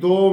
2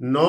9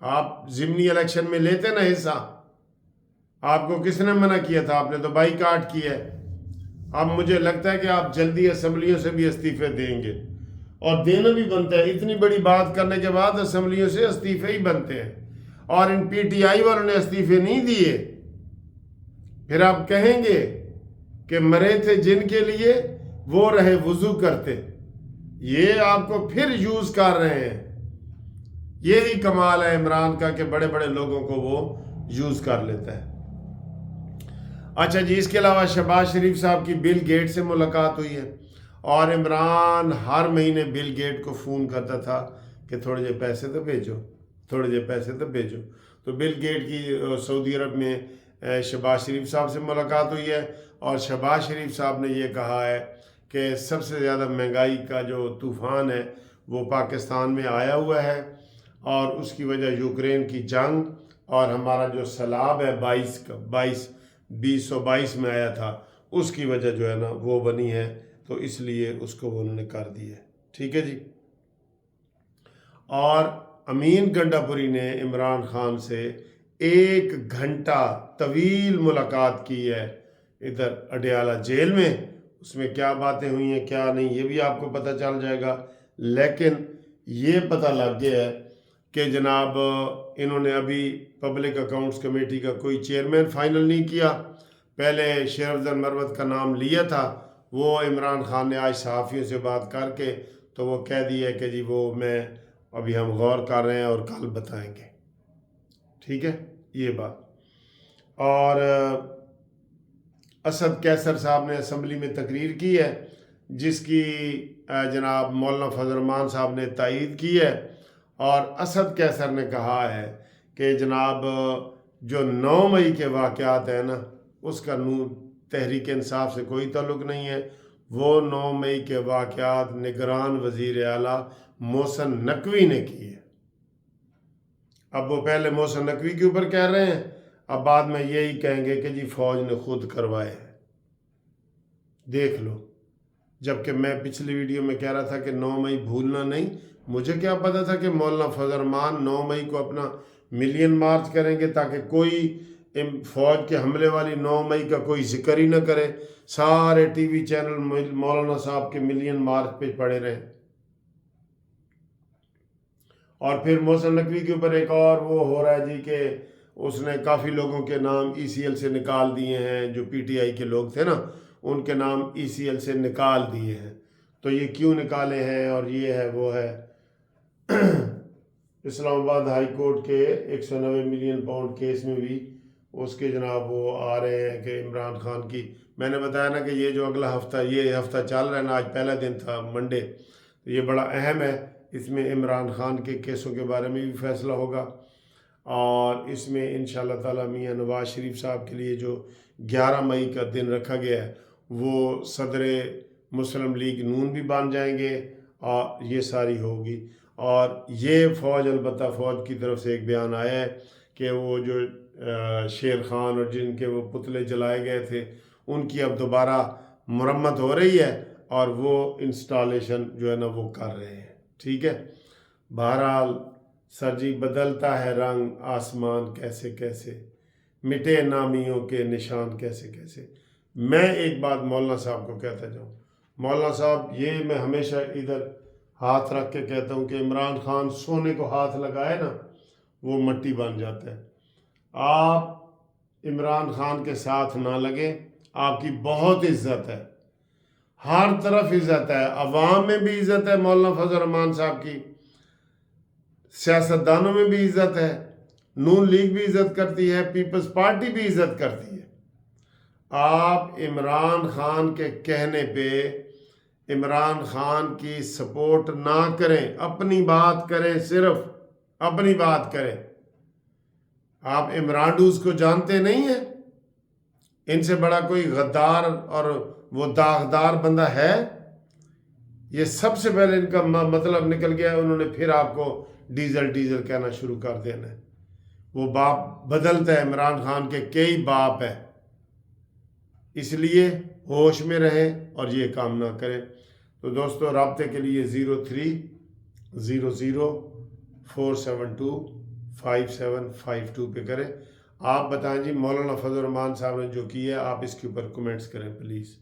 آپ ضمنی الیکشن میں لیتے نا حصہ، آپ کو کس نے منع کیا تھا؟ آپ نے تو بائی کاٹ کیا ہے۔ اب مجھے لگتا ہے کہ آپ جلدی اسمبلیوں سے بھی استعفے دیں گے، اور دینا بھی بنتا ہے۔ اتنی بڑی بات کرنے کے بعد اسمبلیوں سے استعفے ہی بنتے ہیں، اور ان پی ٹی آئی والوں نے استعفے نہیں دیے۔ پھر آپ کہیں گے کہ مرے تھے جن کے لیے وہ رہے وضو کرتے، یہ آپ کو پھر یوز کر رہے ہیں۔ یہی کمال ہے عمران کا کہ بڑے بڑے لوگوں کو وہ یوز کر لیتا ہے۔ اچھا جی، اس کے علاوہ شہباز شریف صاحب کی بل گیٹ سے ملاقات ہوئی ہے، اور عمران ہر مہینے بل گیٹ کو فون کرتا تھا کہ تھوڑے جے پیسے تو بھیجو، تھوڑے جے پیسے تو بھیجو۔ تو بل گیٹ کی سعودی عرب میں شہباز شریف صاحب سے ملاقات ہوئی ہے، اور شہباز شریف صاحب نے یہ کہا ہے کہ سب سے زیادہ مہنگائی کا جو طوفان ہے وہ پاکستان میں آیا ہوا ہے، اور اس کی وجہ یوکرین کی جنگ اور ہمارا جو سیلاب ہے 2022 میں آیا تھا، اس کی وجہ جو ہے نا وہ بنی ہے، تو اس لیے اس کو وہ انہوں نے کر دی ہے۔ ٹھیک ہے جی۔ اور امین گنڈا پوری نے عمران خان سے 1 گھنٹہ طویل ملاقات کی ہے ادھر اڈیالہ جیل میں۔ اس میں کیا باتیں ہوئی ہیں کیا نہیں یہ بھی آپ کو پتہ چل جائے گا، لیکن یہ پتہ لگ گیا ہے کہ جناب انہوں نے ابھی پبلک اکاؤنٹس کمیٹی کا کوئی چیئرمین فائنل نہیں کیا۔ پہلے شیر افضل مروت کا نام لیا تھا، وہ عمران خان نے آج صحافیوں سے بات کر کے تو وہ کہہ دیا کہ جی وہ میں ابھی ہم غور کر رہے ہیں اور کل بتائیں گے۔ ٹھیک ہے یہ بات۔ اور اسد کیسر صاحب نے اسمبلی میں تقریر کی ہے، جس کی جناب مولانا فضل الرحمان صاحب نے تائید کی ہے، اور اسد کیسر نے کہا ہے کہ جناب جو 9 مئی کے واقعات ہیں نا اس کا تحریک انصاف سے کوئی تعلق نہیں ہے، وہ 9 مئی کے واقعات نگران وزیر اعلیٰ محسن نقوی نے کی ہے۔ اب وہ پہلے محسن نقوی کے اوپر کہہ رہے ہیں، اب بعد میں یہی کہیں گے کہ جی فوج نے خود کروائے ہیں۔ دیکھ لو، جبکہ میں پچھلی ویڈیو میں کہہ رہا تھا کہ 9 مئی بھولنا نہیں، مجھے کیا پتا تھا کہ مولانا فضل الرحمان 9 مئی کو اپنا ملین مارچ کریں گے تاکہ کوئی فوج کے حملے والی 9 مئی کا کوئی ذکر ہی نہ کرے، سارے ٹی وی چینل مولانا صاحب کے ملین مارچ پہ پڑے رہے۔ اور پھر محسن نقوی کے اوپر ایک اور وہ ہو رہا ہے جی کہ اس نے کافی لوگوں کے نام ای سی ایل سے نکال دیے ہیں، جو پی ٹی آئی کے لوگ تھے نا ان کے نام ای سی ایل سے نکال دیے ہیں۔ تو یہ کیوں نکالے ہیں اور یہ ہے وہ ہے۔ اسلام آباد ہائی کورٹ کے 190 ملین پاؤنڈ کیس میں بھی اس کے جناب وہ آ رہے ہیں کہ عمران خان کی، میں نے بتایا نا کہ یہ جو اگلا ہفتہ یہ ہفتہ چل رہا ہے نا، آج پہلا دن تھا منڈے، تو یہ بڑا اہم ہے۔ اس میں عمران خان کے کیسوں کے بارے میں بھی فیصلہ ہوگا، اور اس میں انشاءاللہ تعالی میاں نواز شریف صاحب کے لیے جو 11 مئی کا دن رکھا گیا ہے وہ صدر مسلم لیگ نون بھی بن جائیں گے، اور یہ ساری ہوگی۔ اور یہ فوج، البتہ فوج کی طرف سے ایک بیان آیا ہے کہ وہ جو شیر خان اور جن کے وہ پتلے جلائے گئے تھے ان کی اب دوبارہ مرمت ہو رہی ہے، اور وہ انسٹالیشن جو ہے نا وہ کر رہے ہیں۔ ٹھیک ہے، بہرحال سر جی بدلتا ہے رنگ آسمان کیسے کیسے، مٹے نامیوں کے نشان کیسے کیسے۔ میں ایک بات مولانا صاحب کو کہتا جاؤں، مولانا صاحب یہ میں ہمیشہ ادھر ہاتھ رکھ کے کہتا ہوں کہ عمران خان سونے کو ہاتھ لگائے نا وہ مٹی بن جاتا ہے۔ آپ عمران خان کے ساتھ نہ لگیں، آپ کی بہت عزت ہے، ہر طرف عزت ہے، عوام میں بھی عزت ہے مولانا فضل الرحمان صاحب کی، سیاستدانوں میں بھی عزت ہے، نون لیگ بھی عزت کرتی ہے، پیپلز پارٹی بھی عزت کرتی ہے۔ آپ عمران خان کے کہنے پہ عمران خان کی سپورٹ نہ کریں، اپنی بات کریں، صرف اپنی بات کریں۔ آپ عمرانڈوز کو جانتے نہیں ہیں؟ ان سے بڑا کوئی غدار اور وہ داغدار بندہ ہے؟ یہ سب سے پہلے ان کا مطلب نکل گیا ہے، انہوں نے پھر آپ کو ڈیزل ڈیزل کہنا شروع کر دینا ہے۔ وہ باپ بدلتا ہے، عمران خان کے کئی باپ ہیں، اس لیے ہوش میں رہیں اور یہ کام نہ کریں۔ تو دوستو رابطے کے لیے 0300 472 5752 پہ کریں. آپ بتائیں جی مولانا فضل الرحمان صاحب نے جو کی ہے، آپ اس کے اوپر کمنٹس کریں پلیز.